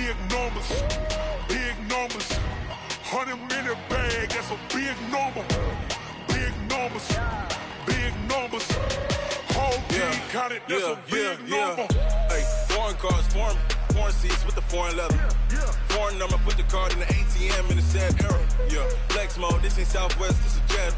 Big numbers, big numbers. 100 minute bag, that's a big number. Big numbers, big numbers. Whole team counted, that's a big number. Hey, foreign cars, foreign seats with the foreign leather. Foreign number, put the card in the ATM in the sad era. Yeah, flex mode, this ain't Southwest, this a jet.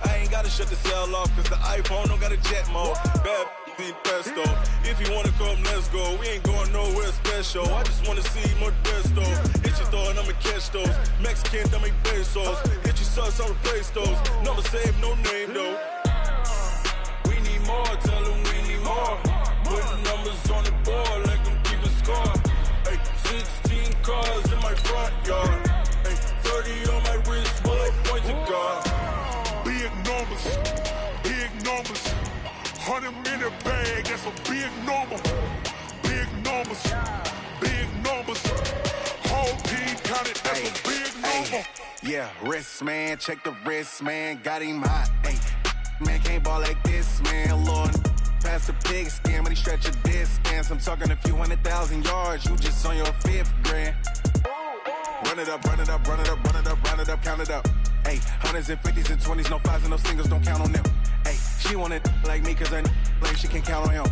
I ain't gotta shut the cell off, cause the iPhone don't got a jet mode. Bad be pesto. If you wanna come, let's go. We ain't going nowhere special. I just wanna see Modesto. Hit your thought, I'ma catch those. Mexican, I make pesos. Hit your sus, I'll replace those. Number saved, no name though. We need more, tell them we need more. Putting numbers on the board like them keep a score. Hey, 16 cars in my front yard. Hey, 30 on my wrist, while I point to God. Big numbers, big numbers. 100 minute bag, that's a big number. Big numbers, big numbers. Whole team counted, that's a big number. Yeah, wrist man, check the wrist man, got him hot. Ay, man can't ball like this, man. Lord, past the pig skin, but he stretch a distance. I'm talking a few 100,000 yards, you just on your 5th grand. Run it up, run it up, run it up, run it up, run it up, count it up. Ay, hundreds and 50s and 20s, no 5s and no singles, don't count on them. Ay, she wanted like me, cause her like she can count on him.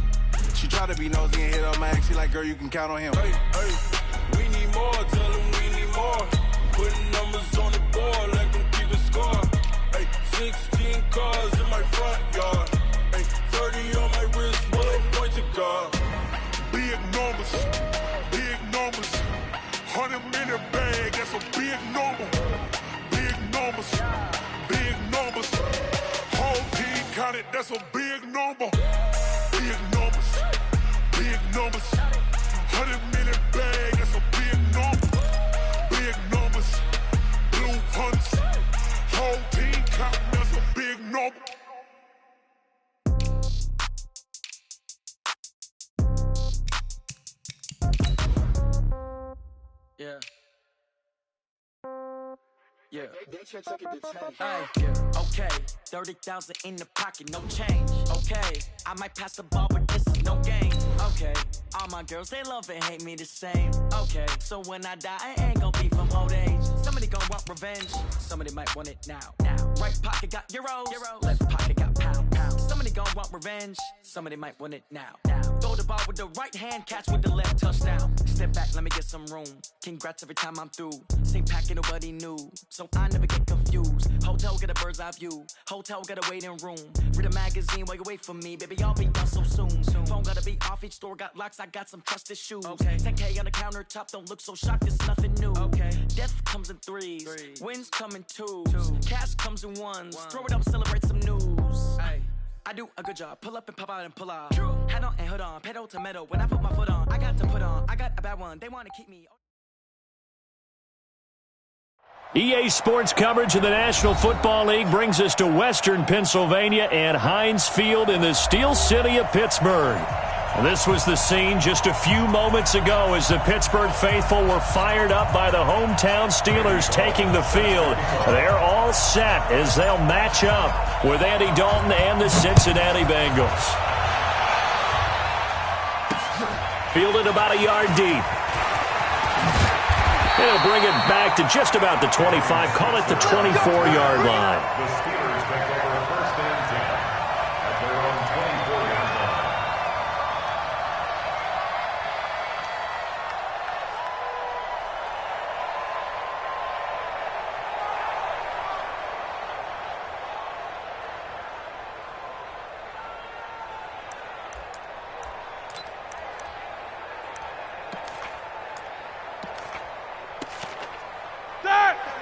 She try to be nosy and hit up my ex, she like, girl, you can count on him. Hey, hey, we need more, tell them we need more. Putting numbers on the board like them keep a score. Hey, 16 cars in my front yard. Hey, 30 on my wrist, while I point to God. Big numbers, big numbers. 100 minute bag, that's a big number. Big numbers, big numbers. Whole team counted, that's a big number. Big numbers, big numbers. 100 minute bag, that's a big number. Big numbers, blue hunts. Whole team counting, that's a big number. Yeah. Yeah. Hey, yeah. Okay. 30,000 in the pocket, no change. Okay. I might pass the ball, but this is no game. Okay. All my girls, they love and hate me the same. Okay. So when I die, I ain't gon' be from old age. Somebody gon' want revenge. Somebody might want it now. Right pocket got euros. Left pocket got pounds. Somebody gon' want revenge. Somebody might want it now. Throw the ball with the right hand, catch with the left, touchdown. Step back, let me get some room. Congrats every time I'm through. Same packet, nobody knew. So I never get confused. Hotel get a bird's eye view. Hotel got a waiting room. Read a magazine while you wait for me. Baby, I'll be done so soon. Phone gotta be off, each store got locks. I got some trusted shoes. 10K on the countertop, don't look so shocked, it's nothing new. Death comes in threes. Wins come in twos. Cash comes in ones. Throw it up, celebrate some news. I do a good job. Pull up and pop out and pull out. Head on and hood on. Pedal to metal. When I put my foot on, I got to put on. I got a bad one. They want to keep me. EA Sports coverage of the National Football League brings us to Western Pennsylvania and Heinz Field in the Steel City of Pittsburgh. And this was the scene just a few moments ago as the Pittsburgh faithful were fired up by the hometown Steelers taking the field. They're all set as they'll match up with Andy Dalton and the Cincinnati Bengals. Fielded about a yard deep. They'll bring it back to just about the 25, call it the 24-yard line. The Steelers take over first and 10 at their own 24-yard line.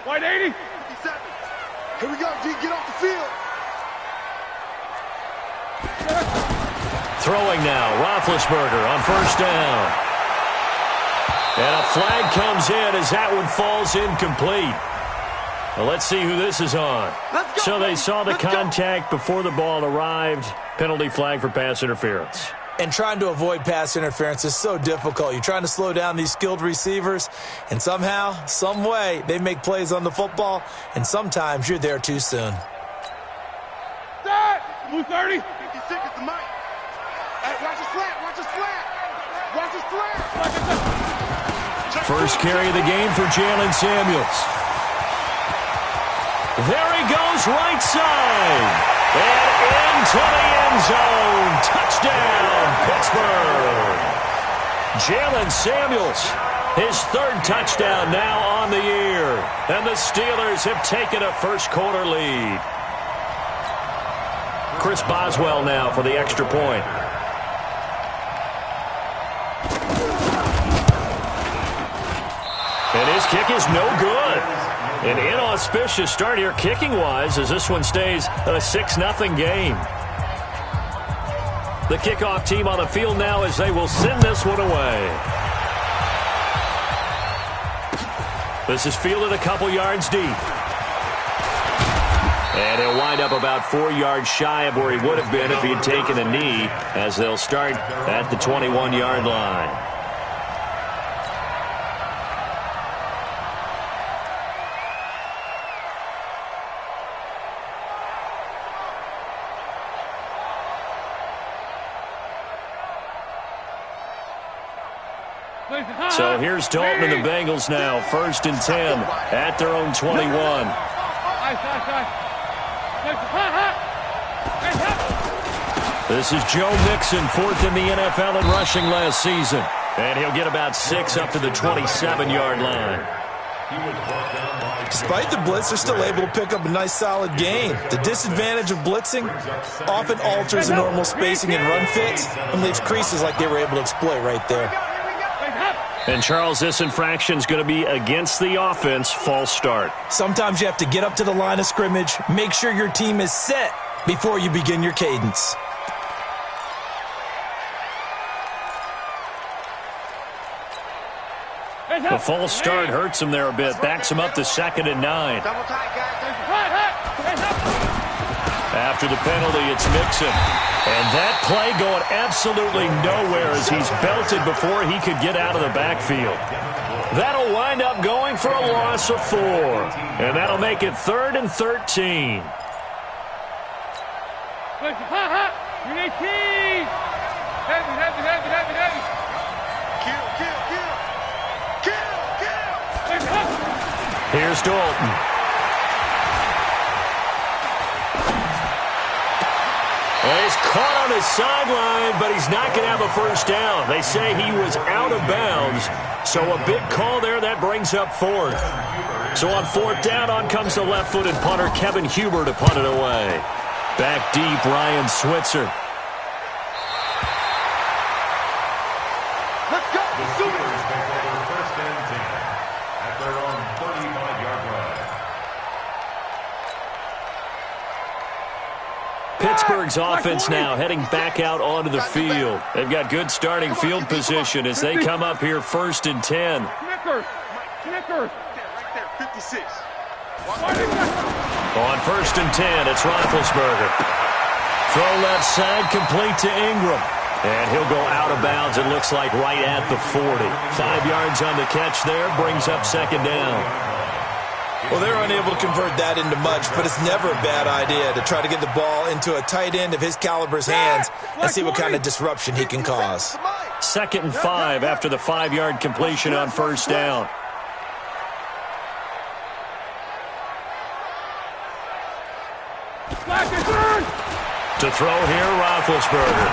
White 80. 57. Here we go, G. Get off the field. Throwing now, Roethlisberger on first down. And a flag comes in as that one falls incomplete. Well, let's see who this is on. So they saw the contact before the ball arrived. Penalty flag for pass interference. And trying to avoid pass interference is so difficult. You're trying to slow down these skilled receivers, and somehow, some way, they make plays on the football, and sometimes you're there too soon. Blue 30. 56 is the mic. Hey, watch his flat, watch his flat. Watch his flat. Check First carry of the game for Jalen Samuels. There he goes, right side. And into the end zone. Touchdown, Pittsburgh. Jalen Samuels, his third touchdown now on the year. And the Steelers have taken a first-quarter lead. Chris Boswell now for the extra point. And his kick is no good. An inauspicious start here kicking-wise as this one stays a 6-0 game. The kickoff team on the field now as they will send this one away. This is fielded a couple yards deep. And he'll wind up about 4 yards shy of where he would have been if he had taken a knee, as they'll start at the 21-yard line. So here's Dalton and the Bengals now, 1st and 10 at their own 21. This is Joe Mixon, 4th in the NFL in rushing last season. And he'll get about 6 up to the 27-yard line. Despite the blitz, they're still able to pick up a nice solid gain. The disadvantage of blitzing often alters the normal spacing and run fits and leaves creases like they were able to exploit right there. And, Charles, this infraction is going to be against the offense, false start. Sometimes you have to get up to the line of scrimmage, make sure your team is set before you begin your cadence. The false start hurts him there a bit, backs him up to 2nd and 9. After the penalty, it's Mixon. And that play going absolutely nowhere as he's belted before he could get out of the backfield. That'll wind up going for a loss of 4. And that'll make it 3rd and 13. Here's Dalton. Well, he's caught on his sideline, but he's not going to have a first down. They say he was out of bounds, so a big call there. That brings up 4th. So on 4th down, on comes the left-footed punter, Kevin Huber, to punt it away. Back deep, Ryan Switzer. Let's go. The Steelers take over 1st and 10 at their own 35-yard line. Pittsburgh's offense now heading back out onto the field. They've got good starting field position as they come up here 1st and 10. Snickers. Right there, 56. On 1st and 10, it's Roethlisberger. Throw left side, complete to Ingram. And he'll go out of bounds, it looks like, right at the 40. 5 yards on the catch there, brings up 2nd down. Well, they're unable to convert that into much, but it's never a bad idea to try to get the ball into a tight end of his caliber's hands and see what kind of disruption he can cause. 2nd and 5 after the 5-yard completion on 1st down. To throw here, Roethlisberger.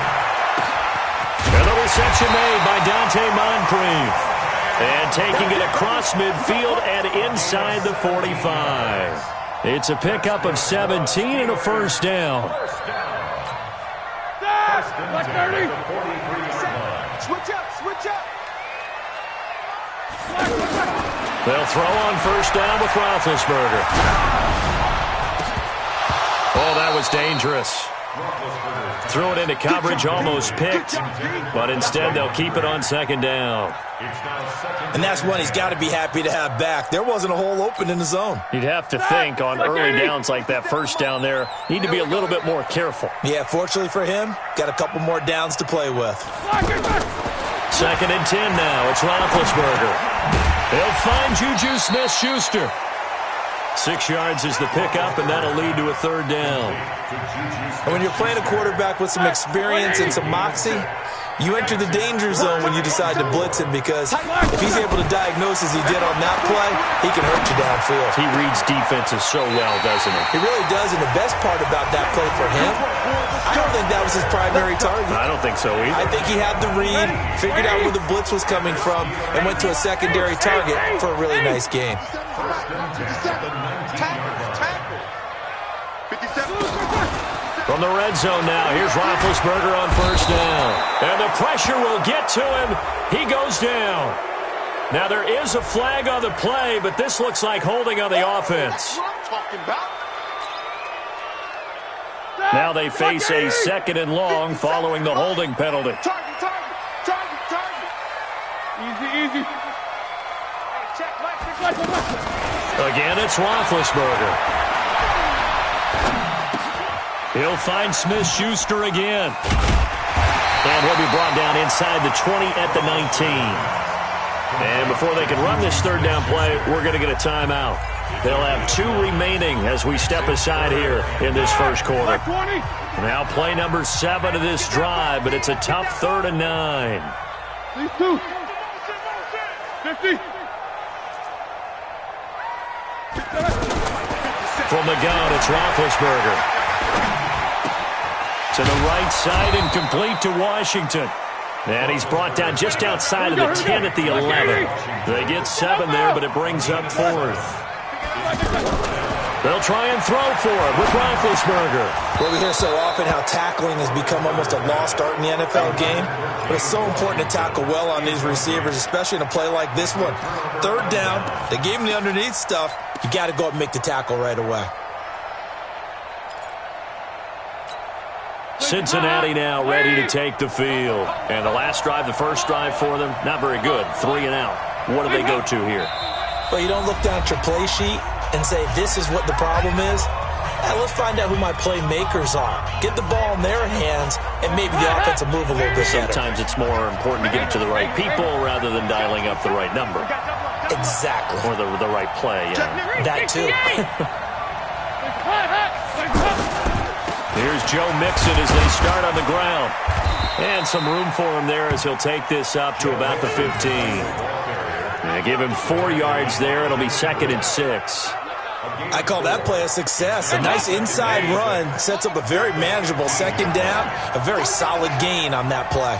And the reception made by Dante Moncrief. And taking it across midfield and inside the 45. It's a pickup of 17 and a first down. Switch up. They'll throw on 1st down with Roethlisberger. Oh, that was dangerous. Threw it into coverage, almost picked, but instead they'll keep it on 2nd down. And that's one he's got to be happy to have back. There wasn't a hole open in the zone. You'd have to think on early downs like that 1st down there, need to be a little bit more careful. Yeah, fortunately for him, got a couple more downs to play with. 2nd and 10 now, it's Roethlisberger. They'll find Juju Smith-Schuster. 6 yards is the pickup, and that'll lead to a 3rd down. And when you're playing a quarterback with some experience and some moxie, You enter the danger zone when you decide to blitz him, because if he's able to diagnose as he did on that play, he can hurt you downfield. He reads defenses so well, doesn't he? He really does, and the best part about that play for him, I don't think that was his primary target. I don't think so either. I think he had the read, figured out where the blitz was coming from, and went to a secondary target for a really nice game. From the red zone now, here's Roethlisberger on first down. And the pressure will get to him. He goes down. Now there is a flag on the play, but this looks like holding on the offense. Now they face a 2nd and long following the holding penalty. Target. Easy. Again, it's Roethlisberger. He'll find Smith-Schuster again. And he'll be brought down inside the 20 at the 19. And before they can run this third down play, we're going to get a timeout. They'll have 2 remaining as we step aside here in this first quarter. Now play number 7 of this drive, but it's a tough 3rd and 9. 50. From the gun, it's Roethlisberger. To the right side and complete to Washington. And he's brought down just outside of the 10 at the 11. They get 7 there, but it brings up 4th. They'll try and throw for it with Roethlisberger. Well, we hear so often how tackling has become almost a lost art in the NFL game. But it's so important to tackle well on these receivers, especially in a play like this one. 3rd down, they gave him the underneath stuff. You got to go up and make the tackle right away. Cincinnati now ready to take the field. And the last drive, the first drive for them, not very good. 3 and out. What do they go to here? Well, you don't look down at your play sheet and say, this is what the problem is. Let's find out who my playmakers are. Get the ball in their hands, and maybe the offense will move a little bit better. Sometimes it's more important to get it to the right people rather than dialing up the right number. Exactly. Or the right play, yeah. That too. Here's Joe Mixon as they start on the ground. And some room for him there as he'll take this up to about the 15. And give him 4 yards there. It'll be 2nd and 6. I call that play a success. A nice inside run sets up a very manageable 2nd down. A very solid gain on that play.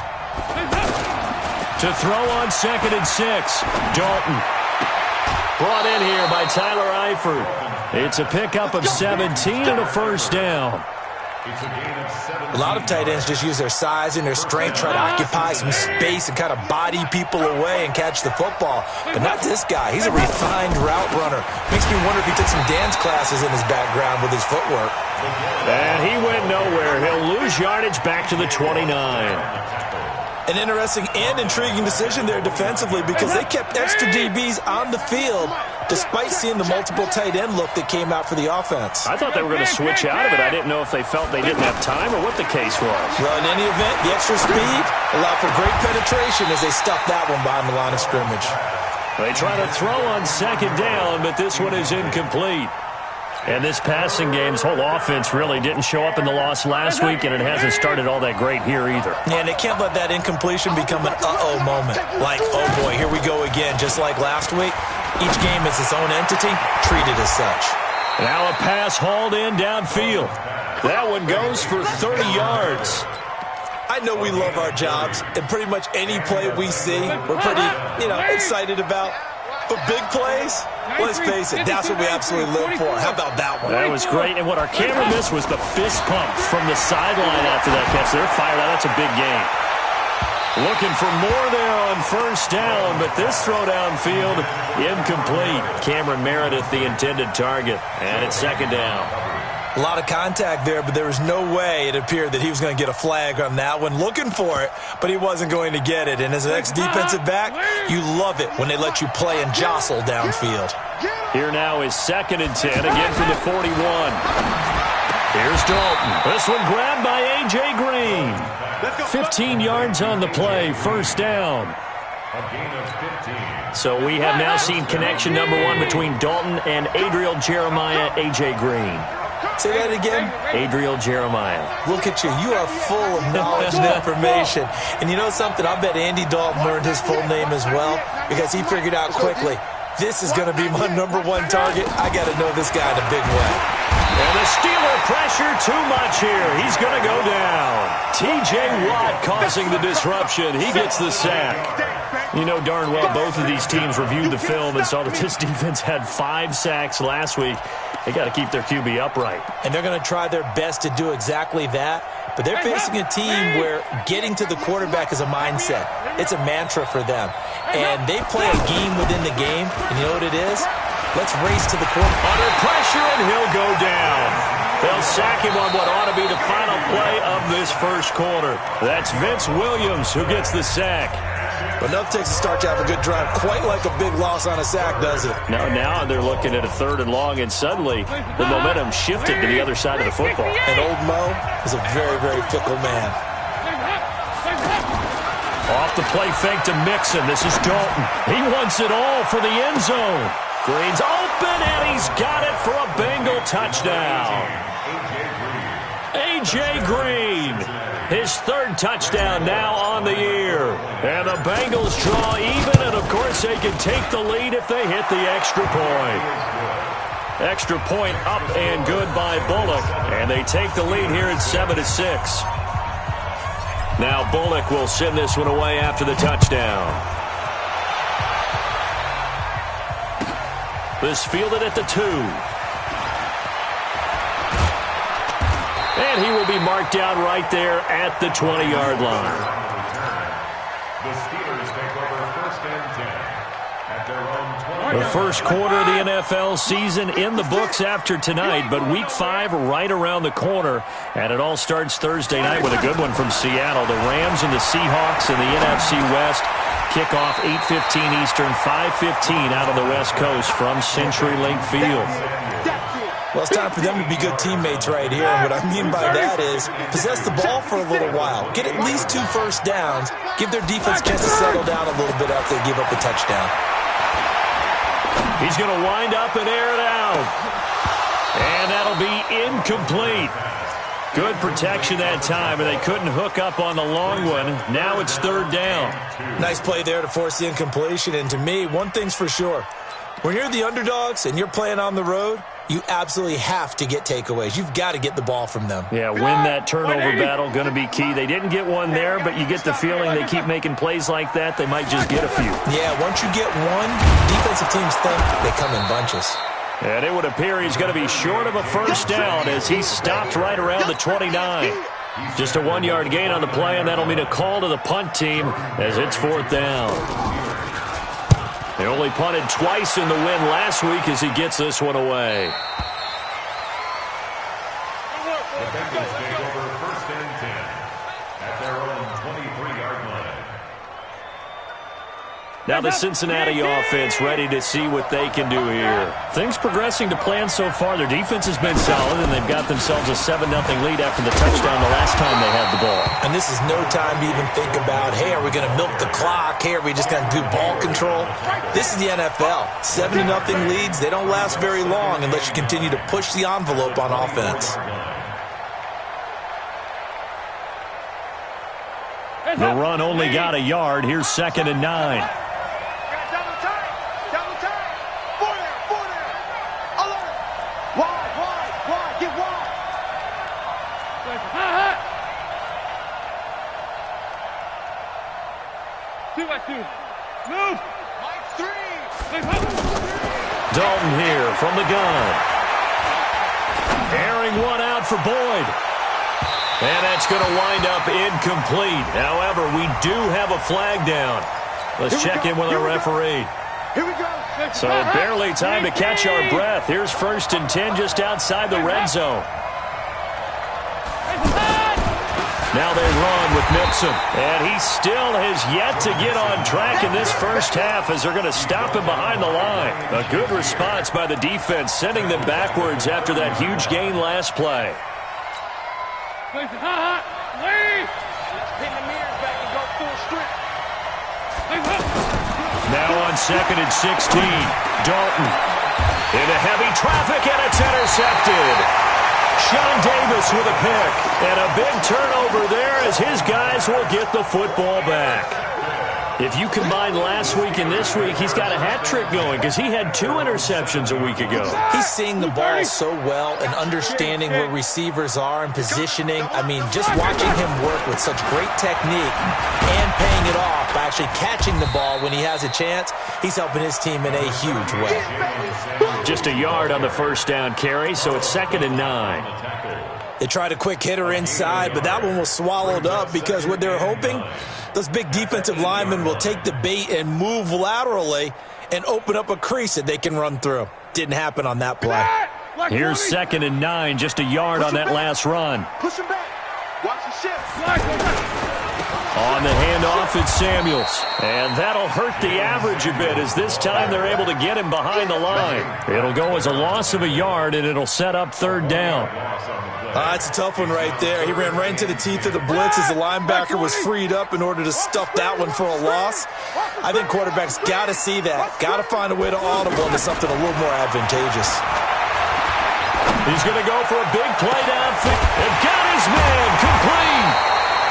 To throw on 2nd and 6. Dalton. Brought in here by Tyler Eifert. It's a pickup of 17 and a first down. A lot of tight ends just use their size and their strength, try to occupy some space and kind of body people away and catch the football. But not this guy. He's a refined route runner. Makes me wonder if he took some dance classes in his background with his footwork. And he went nowhere. He'll lose yardage back to the 29. An interesting and intriguing decision there defensively, because they kept extra DBs on the field despite seeing the multiple tight end look that came out for the offense. I thought they were going to switch out of it. I didn't know if they felt they didn't have time or what the case was. Well, in any event, the extra speed allowed for great penetration as they stuffed that one behind the line of scrimmage. They try to throw on 2nd down, but this one is incomplete. And this passing game, this whole offense really didn't show up in the loss last week, and it hasn't started all that great here either. Yeah, and they can't let that incompletion become an uh-oh moment. Like, oh boy, here we go again. Just like last week, each game is its own entity, treated as such. Now a pass hauled in downfield. That one goes for 30 yards. I know we love our jobs, and pretty much any play we see, we're pretty, excited about. But big plays, let's face it, that's what we absolutely live for. How about that one? That was great. And what our camera missed was the fist pump from the sideline after that catch. They're fired out. That's a big game. Looking for more there on first down, but this throw downfield, incomplete. Cameron Meredith, the intended target, and it's 2nd down. A lot of contact there, but there was no way it appeared that he was going to get a flag on that one. Looking for it, but he wasn't going to get it. And as an ex-defensive back, you love it when they let you play and jostle downfield. Here now is 2nd and 10, again from the 41. Here's Dalton. This one grabbed by A.J. Green. 15 yards on the play, first down. So we have now seen connection number 1 between Dalton and Adriel Jeremiah, A.J. Green. Say that again? Adriel Jeremiah. Look at you. You are full of knowledge and information. And you know something? I bet Andy Dalton learned his full name as well because he figured out quickly, this is going to be my #1 target. I got to know this guy in a big way. And the Steeler pressure too much here. He's going to go down. T.J. Watt causing the disruption. He gets the sack. You know darn well both of these teams reviewed the film and saw that this defense had 5 sacks last week. They got to keep their QB upright. And they're going to try their best to do exactly that. But they're facing a team where getting to the quarterback is a mindset. It's a mantra for them. And they play a game within the game. And you know what it is? Let's race to the quarterback. Under pressure, and he'll go down. They'll sack him on what ought to be the final play of this first quarter. That's Vince Williams who gets the sack. But enough takes to start to have a good drive. Quite like a big loss on a sack, does it? Now they're looking at a 3rd and long, and suddenly the momentum shifted to the other side of the football. And old Mo is a very, very fickle man. Off the play fake to Mixon. This is Dalton. He wants it all for the end zone. Green's open, and he's got it for a Bengal touchdown. A.J. Green, his 3rd touchdown now on the year. And the Bengals draw even, and of course they can take the lead if they hit the extra point. Extra point up and good by Bullock, and they take the lead here at 7-6. Now Bullock will send this one away after the touchdown. This fielded at the 2. And he will be marked down right there at the 20-yard line. The Steelers take over 1st and 10 at their own 20. The first quarter of the NFL season in the books after tonight, but Week 5 right around the corner. And it all starts Thursday night with a good one from Seattle. The Rams and the Seahawks in the NFC West. Kickoff 8:15 Eastern, 5:15 out on the West Coast from CenturyLink Field. Well, it's time for them to be good teammates right here. And what I mean by that is possess the ball for a little while. Get at least 2 first downs. Give their defense a chance to settle down a little bit after they give up a touchdown. He's going to wind up and air it out. And that'll be incomplete. Good protection that time, and they couldn't hook up on the long one. Now it's 3rd down. Nice play there to force the incompletion. And to me, one thing's for sure. When you're the underdogs and you're playing on the road, you absolutely have to get takeaways. You've got to get the ball from them. Yeah, win that turnover battle, going to be key. They didn't get one there, but you get the feeling they keep making plays like that, they might just get a few. Yeah, once you get one, defensive teams think they come in bunches. And it would appear he's going to be short of a first down as he stopped right around the 29. Just a 1-yard gain on the play, and that'll mean a call to the punt team as it's 4th down. They only punted twice in the win last week as he gets this one away. The Bengals take over 1st and 10 at their own 23-yard line. Now the Cincinnati offense ready to see what they can do here. Things progressing to plan so far. Their defense has been solid, and they've got themselves a 7-0 lead after the touchdown the last time they had the ball. And this is no time to even think about, hey, are we going to milk the clock? Hey, are we just going to do ball control? This is the NFL. 7-0 leads, they don't last very long unless you continue to push the envelope on offense. The run only got a yard. Here's 2nd and 9. Dalton here from the gun. Airing one out for Boyd. And that's going to wind up incomplete. However, we do have a flag down. Let's check in with our referee. Here we go. So barely time to catch our breath. Here's 1st and 10 just outside the red zone. Now they run with Mixon. And he still has yet to get on track in this first half as they're going to stop him behind the line. A good response by the defense, sending them backwards after that huge gain last play. Now on 2nd and 16, Dalton into heavy traffic, and it's intercepted. Sean Davis with a pick. And a big turnover there as his guys will get the football back. If you combine last week and this week, he's got a hat trick going because he had 2 interceptions a week ago. He's seeing the ball so well and understanding where receivers are and positioning. I mean, just watching him work with such great technique and paying it off by actually catching the ball when he has a chance, he's helping his team in a huge way. Just a yard on the first down carry, so it's 2nd and 9. They tried a quick hitter inside, but that one was swallowed up because what they're hoping, those big defensive linemen will take the bait and move laterally and open up a crease that they can run through. Didn't happen on that play. Here's 2nd and 9, just a yard on that last run. Push him back. Watch the shift. On the handoff, it's Samuels. And that'll hurt the average a bit as this time they're able to get him behind the line. It'll go as a loss of a yard, and it'll set up 3rd down. That's a tough one right there. He ran right into the teeth of the blitz as the linebacker was freed up in order to stuff that one for a loss. I think quarterbacks got to see that. Got to find a way to audible into something a little more advantageous. He's going to go for a big play downfield. And got his man complete.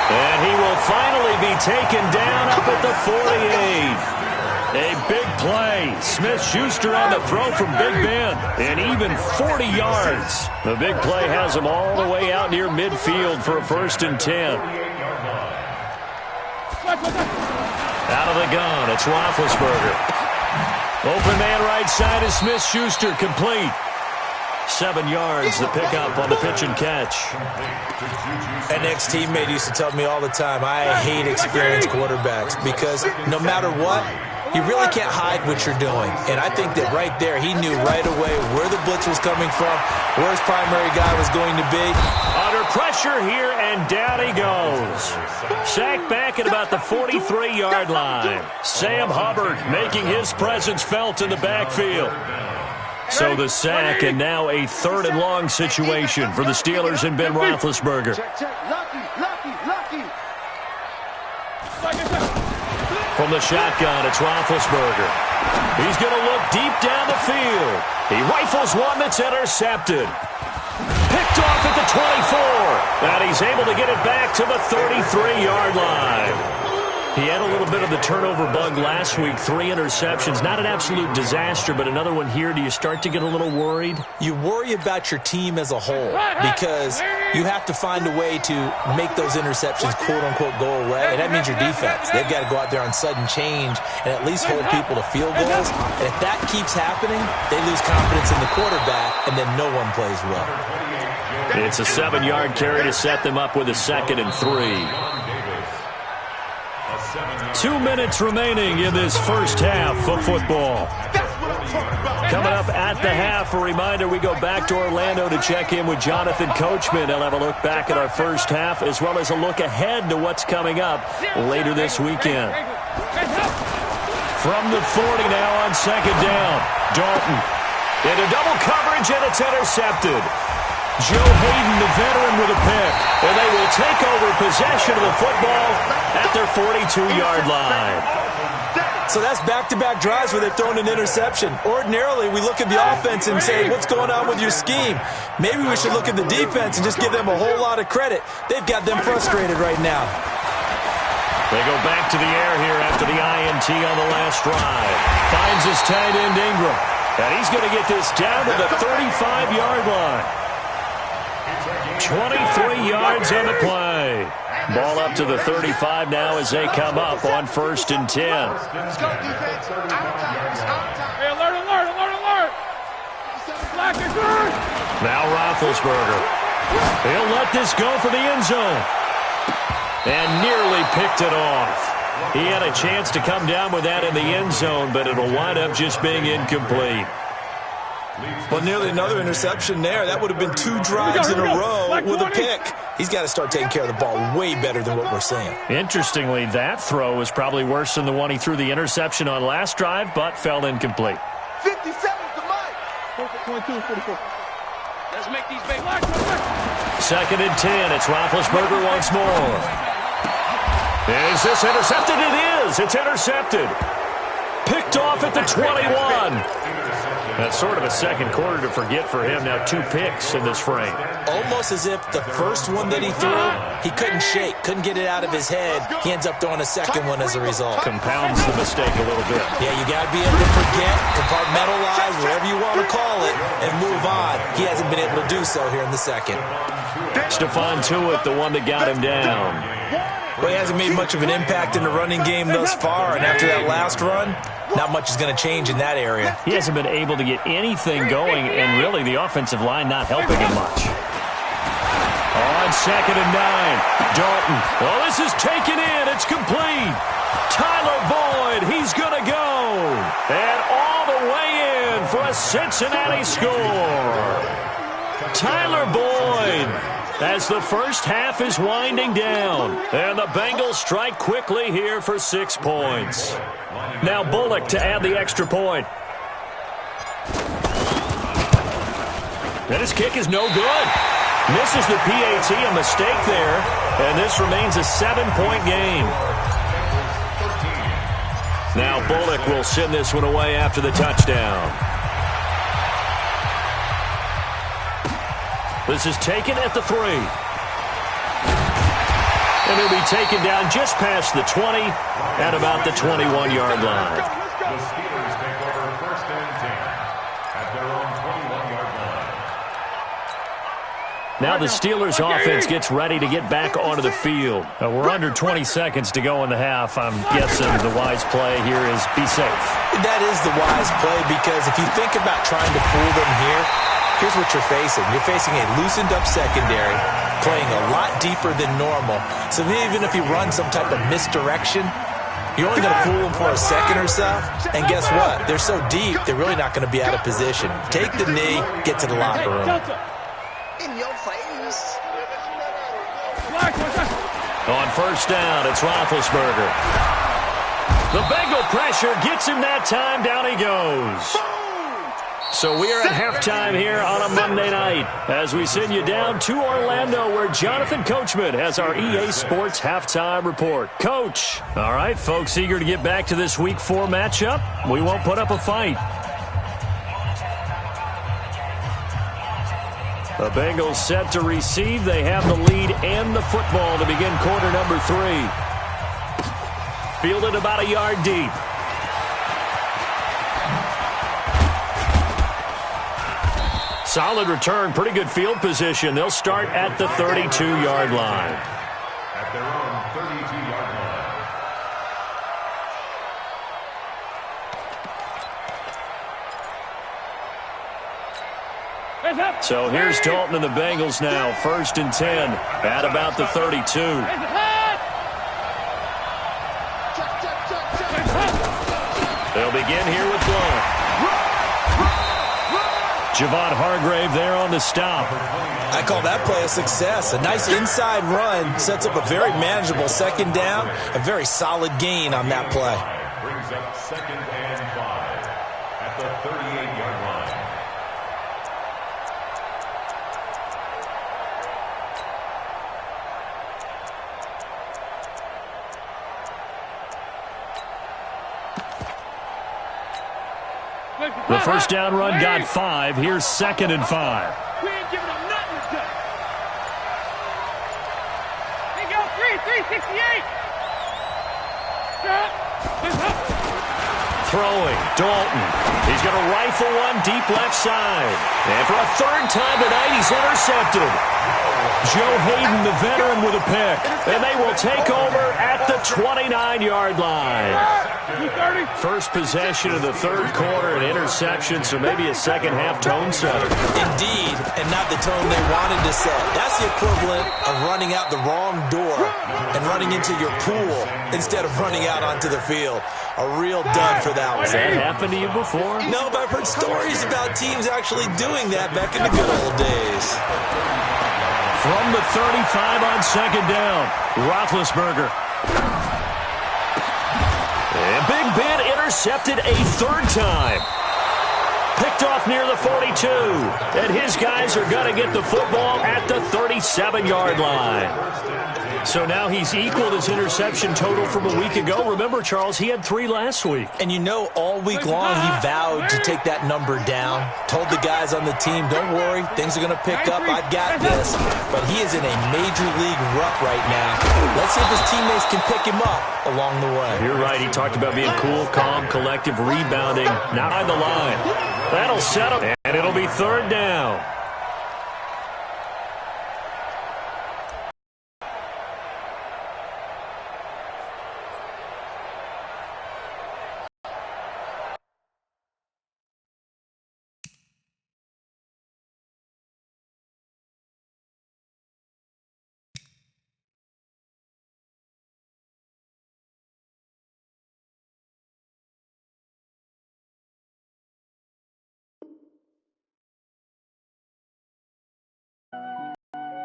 And he will finally be taken down up at the 48. A big play. Smith-Schuster on the throw from Big Ben. And even 40 yards. The big play has him all the way out near midfield for a 1st and 10. Out of the gun, it's Roethlisberger. Open man right side is Smith-Schuster, complete. 7 yards, the pickup on the pitch and catch. An ex-teammate used to tell me all the time, I hate experienced quarterbacks because no matter what, you really can't hide what you're doing. And I think that right there, he knew right away where the blitz was coming from, where his primary guy was going to be. Under pressure here, and down he goes. Sacked back at about the 43-yard line. Sam Hubbard making his presence felt in the backfield. So the sack, and now a 3rd and long situation for the Steelers and Ben Roethlisberger. From the shotgun, it's Roethlisberger. He's going to look deep down the field. He rifles one that's intercepted. Picked off at the 24. And he's able to get it back to the 33-yard line. He had a little bit of the turnover bug last week, 3 interceptions. Not an absolute disaster, but another one here. Do you start to get a little worried? You worry about your team as a whole because you have to find a way to make those interceptions, quote-unquote, go away, and that means your defense. They've got to go out there on sudden change and at least hold people to field goals. And if that keeps happening, they lose confidence in the quarterback, and then no one plays well. It's a 7-yard carry to set them up with a 2nd and 3. 2 minutes remaining in this first half of football. Coming up at the half, a reminder, we go back to Orlando to check in with Jonathan Coachman. He'll have a look back at our first half as well as a look ahead to what's coming up later this weekend. From the 40 now on 2nd down. Dalton into double coverage, and it's intercepted. Joe Hayden, the veteran, with a pick. And they will take over possession of the football at their 42-yard line. So that's back-to-back drives where they've thrown an interception. Ordinarily, we look at the offense and say, what's going on with your scheme? Maybe we should look at the defense and just give them a whole lot of credit. They've got them frustrated right now. They go back to the air here after the INT on the last drive. Finds his tight end, Ingram. And he's going to get this down to the 35-yard line. 23 yards on the play. Ball up to the 35 now as they come up on 1st and 10. Let's go, defense. Hey, alert, alert, alert, alert. Now Roethlisberger. He'll let this go for the end zone. And nearly picked it off. He had a chance to come down with that in the end zone, but it'll wind up just being incomplete. Well, nearly another interception there. That would have been 2 drives in a row with a pick. He's got to start taking care of the ball way better than what we're seeing. Interestingly, that throw was probably worse than the one he threw the interception on last drive, but fell incomplete. 57 to Mike. 22, 44. Let's make these big. 2nd and 10. It's Roethlisberger once more. Is this intercepted? It is. It's intercepted. Picked off at the 21. That's sort of a second quarter to forget for him. Now 2 picks in this frame. Almost as if the first one that he threw, he couldn't shake, couldn't get it out of his head. He ends up throwing a second one as a result. Compounds the mistake a little bit. Yeah, you got to be able to forget, compartmentalize, whatever you want to call it, and move on. He hasn't been able to do so here in the second. Stephon Tuitt, the one that got him down. Well, he hasn't made much of an impact in the running game thus far, and after that last run, not much is going to change in that area. He hasn't been able to get anything going, and really the offensive line not helping him much. On 2nd and 9, Dalton. Well, this is taken in. It's complete. Tyler Boyd, he's going to go. And all the way in for a Cincinnati score. Tyler Boyd, as the first half is winding down. And the Bengals strike quickly here for 6 points. Now Bullock to add the extra point. And his kick is no good. Misses the PAT, a mistake there. And this remains a 7-point game. Now Bullock will send this one away after the touchdown. This is taken at the 3. And he'll be taken down just past the 20 at about the 21-yard line. The Steelers take over 1st and 10 at their own 21-yard line. Now the Steelers offense gets ready to get back onto the field. We're under 20 seconds to go in the half. I'm guessing the wise play here is be safe. That is the wise play, because if you think about trying to fool them here, here's what you're facing. You're facing a loosened-up secondary, playing a lot deeper than normal. So even if you run some type of misdirection, you're only going to fool them for a second or so. And guess what? They're so deep, they're really not going to be out of position. Take the knee, get to the locker room. In your face. On 1st down, it's Roethlisberger. The Bengal pressure gets him that time. Down he goes. So we are at halftime here on a Monday night as we send you down to Orlando, where Jonathan Coachman has our EA Sports halftime report. Coach. All right, folks, eager to get back to this Week 4 matchup. We won't put up a fight. The Bengals set to receive. They have the lead and the football to begin quarter number 3. Fielded about a yard deep. Solid return, pretty good field position. They'll start at the 32-yard line. At their own 32-yard line. So here's Dalton and the Bengals now. 1st and 10 at about the 32. They'll begin here with Blount. Javon Hargrave there on the stop. I call that play a success. A nice inside run sets up a very manageable 2nd down. A very solid gain on that play. Brings up 2nd and 5 at the 38-yard line. The 1st down run got 5. Here's 2nd and 5. We ain't giving him nothing to do. He got 368. Throwing, Dalton. He's going to rifle one deep left side. And for a 3rd time tonight, he's intercepted. Joe Hayden, the veteran, with a pick. And they will take over at the 29-yard line. First possession of the 3rd quarter, an interception, so maybe a second-half tone setter. Indeed, and not the tone they wanted to set. That's the equivalent of running out the wrong door and running into your pool instead of running out onto the field. A real dud for that one. Has that happened to you before? No, but I've heard stories about teams actually doing that back in the good old days. From the 35 on 2nd down, Roethlisberger. And Big Ben intercepted a 3rd time. Picked off near the 42. And his guys are going to get the football at the 37-yard line. So now he's equaled his interception total from a week ago. Remember, Charles, he had 3 last week. And you know, all week long he vowed to take that number down. Told the guys on the team, don't worry, things are going to pick up. I've got this. But he is in a major league rut right now. Let's see if his teammates can pick him up along the way. You're right. He talked about being cool, calm, collective, rebounding. Now by the line. That'll settle, and it'll be 3rd down.